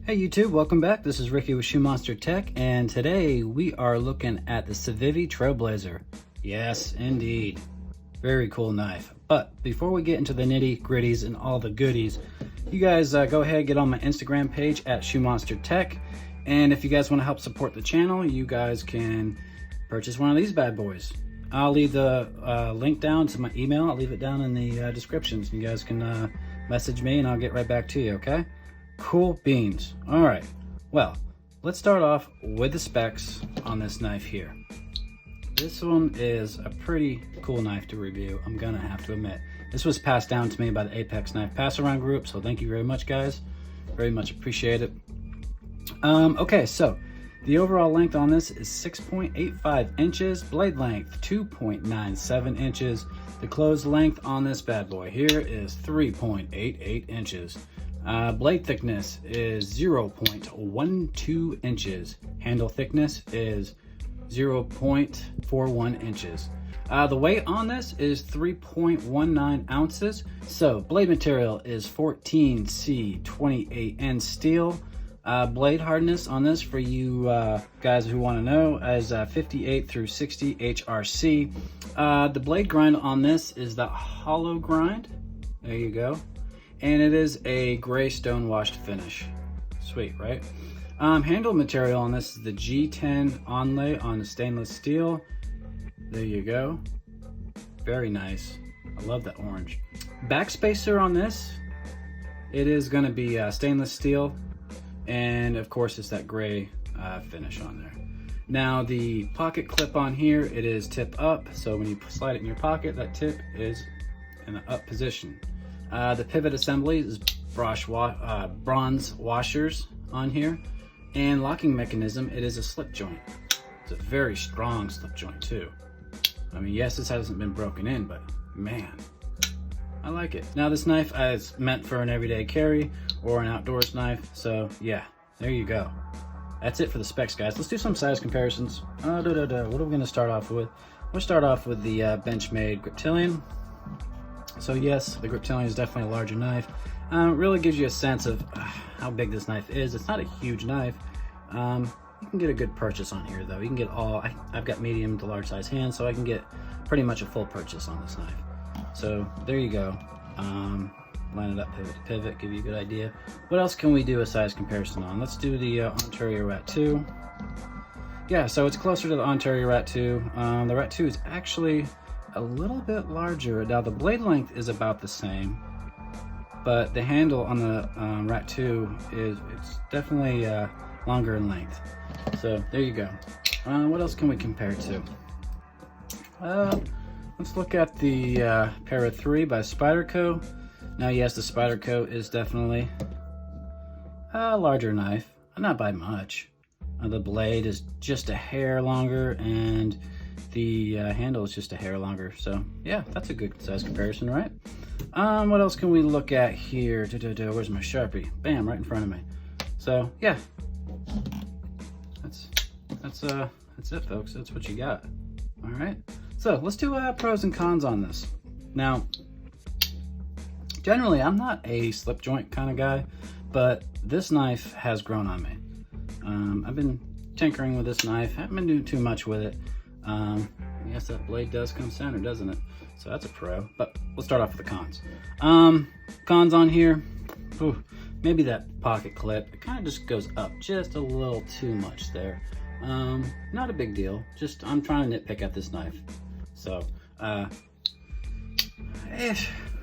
Hey YouTube, welcome back. This is Ricky with Shoemonstertech, and today we are looking at the Civivi Trailblazer. Yes, indeed. Very cool knife. But before we get into the nitty gritties and all the goodies, you guys go ahead and get on my Instagram page at Shoemonstertech. And if you guys want to help support the channel, you guys can purchase one of these bad boys. I'll leave the link down to my email. I'll leave it down in the description so you guys can message me and I'll get right back to you, okay? Cool beans. All right, well, let's start off with the specs on this knife here. This one is a pretty cool knife to review, I'm gonna have to admit. This was passed down to me by the Apex Knife Pass Around group, so thank you very much, guys. Very much appreciate it. Okay, so the overall length on this is 6.85 inches, blade length 2.97 inches. The closed length on this bad boy here is 3.88 inches. Blade thickness is 0.12 inches. Handle thickness is 0.41 inches. The weight on this is 3.19 ounces. So blade material is 14C28N steel. Blade hardness on this, for you guys who want to know, is 58 through 60 HRC. The blade grind on this is the hollow grind. There you go. And it is a gray stone washed finish. Sweet, right? Handle material on this is the G10 onlay on the stainless steel. There you go. Very nice. I love that orange. Backspacer on this, it is going to be stainless steel. And of course, it's that gray finish on there. Now the pocket clip on here, it is tip up. So when you slide it in your pocket, that tip is in the up position. The pivot assembly is bronze washers on here, and locking mechanism, it is a slip joint. It's a very strong slip joint too. I mean, yes, this hasn't been broken in, but man, I like it. Now this knife is meant for an everyday carry or an outdoors knife, so yeah, there you go. That's it for the specs, guys. Let's do some size comparisons. What are we gonna start off with? We'll start off with the Benchmade Griptilian. So yes, the Griptilian is definitely a larger knife. It really gives you a sense of how big this knife is. It's not a huge knife. You can get a good purchase on here though. You can get all, I've got medium to large size hands, so I can get pretty much a full purchase on this knife. So there you go. Line it up pivot to pivot, give you a good idea. What else can we do a size comparison on? Let's do the Ontario Rat 2. Yeah, so it's closer to the Ontario Rat 2. The Rat 2 is actually a little bit larger. Now the blade length is about the same, but the handle on the Rat 2 it's definitely longer in length. So there you go. What else can we compare to? Let's look at the Para 3 by Spyderco. Now yes, the Spyderco is definitely a larger knife, not by much. The blade is just a hair longer, and the handle is just a hair longer. So yeah, that's a good size comparison, right? What else can we look at here? Where's my Sharpie? Bam, right in front of me. So yeah, that's it, folks. That's what you got. All right. So let's do pros and cons on this. Now, generally, I'm not a slip joint kind of guy, but this knife has grown on me. I've been tinkering with this knife. Haven't been doing too much with it. I guess that blade does come center, doesn't it? So that's a pro, but let's start off with the cons. Cons on here, maybe that pocket clip, it kind of just goes up just a little too much there. Not a big deal, just I'm trying to nitpick at this knife. So,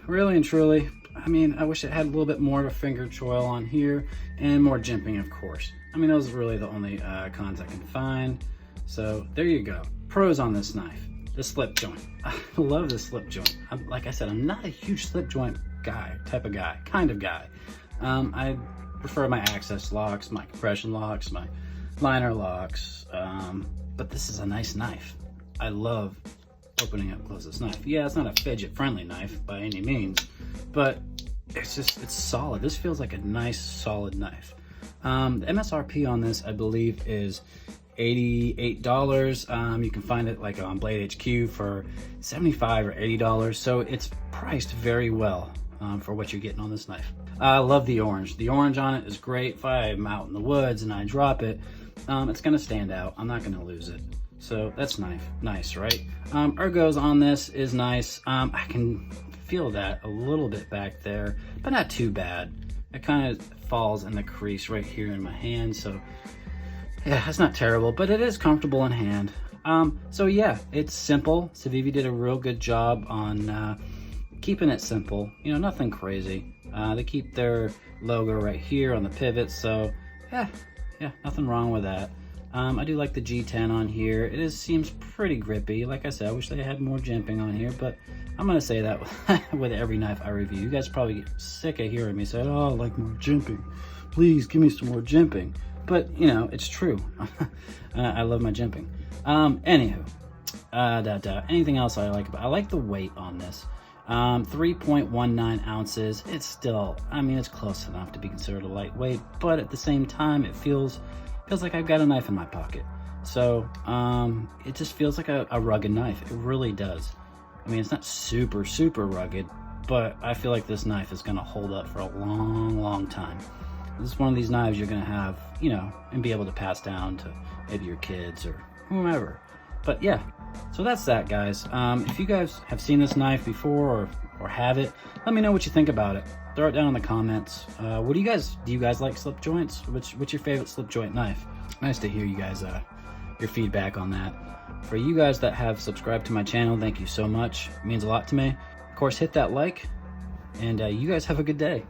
really and truly, I mean, I wish it had a little bit more of a finger choil on here and more jimping, of course. I mean, those are really the only cons I can find. So there you go. Pros on this knife, the slip joint. I love the slip joint. Like I said, I'm not a huge slip joint guy, kind of guy. I prefer my access locks, my compression locks, my liner locks, but this is a nice knife. I love opening up close this knife. Yeah, it's not a fidget friendly knife by any means, but it's solid. This feels like a nice solid knife. The MSRP on this, I believe, is $88. You can find it like on Blade HQ for $75 or $80, so it's priced very well for what you're getting on this knife. I love the orange. The orange on it is great. If I'm out in the woods and I drop it, it's gonna stand out. I'm not gonna lose it. So that's nice, right? Ergos on this is nice. I can feel that a little bit back there, but not too bad. It kind of falls in the crease right here in my hand, so yeah, it's not terrible, but it is comfortable in hand. So yeah, it's simple. Civivi did a real good job on keeping it simple. You know, nothing crazy. They keep their logo right here on the pivot, so yeah, nothing wrong with that. I do like the G10 on here. It seems pretty grippy. Like I said, I wish they had more jimping on here, but I'm gonna say that with every knife I review. You guys probably get sick of hearing me say, oh, I like more jimping. Please give me some more jimping. But you know, it's true. I love my jimping. Anywho, anything else I like about? I like the weight on this. 3.19 ounces. It's still, I mean, it's close enough to be considered a lightweight, but at the same time, it feels like I've got a knife in my pocket. So it just feels like a rugged knife. It really does. I mean, it's not super rugged, but I feel like this knife is gonna hold up for a long time. This is one of these knives you're gonna have, you know, and be able to pass down to maybe your kids or whomever. But yeah, so that's that, guys. If you guys have seen this knife before or have it, let me know what you think about it. Throw it down in the comments. What do you guys like slip joints? What's your favorite slip joint knife? Nice to hear you guys, your feedback on that. For you guys that have subscribed to my channel, thank you so much. It means a lot to me. Of course, hit that like, and you guys have a good day.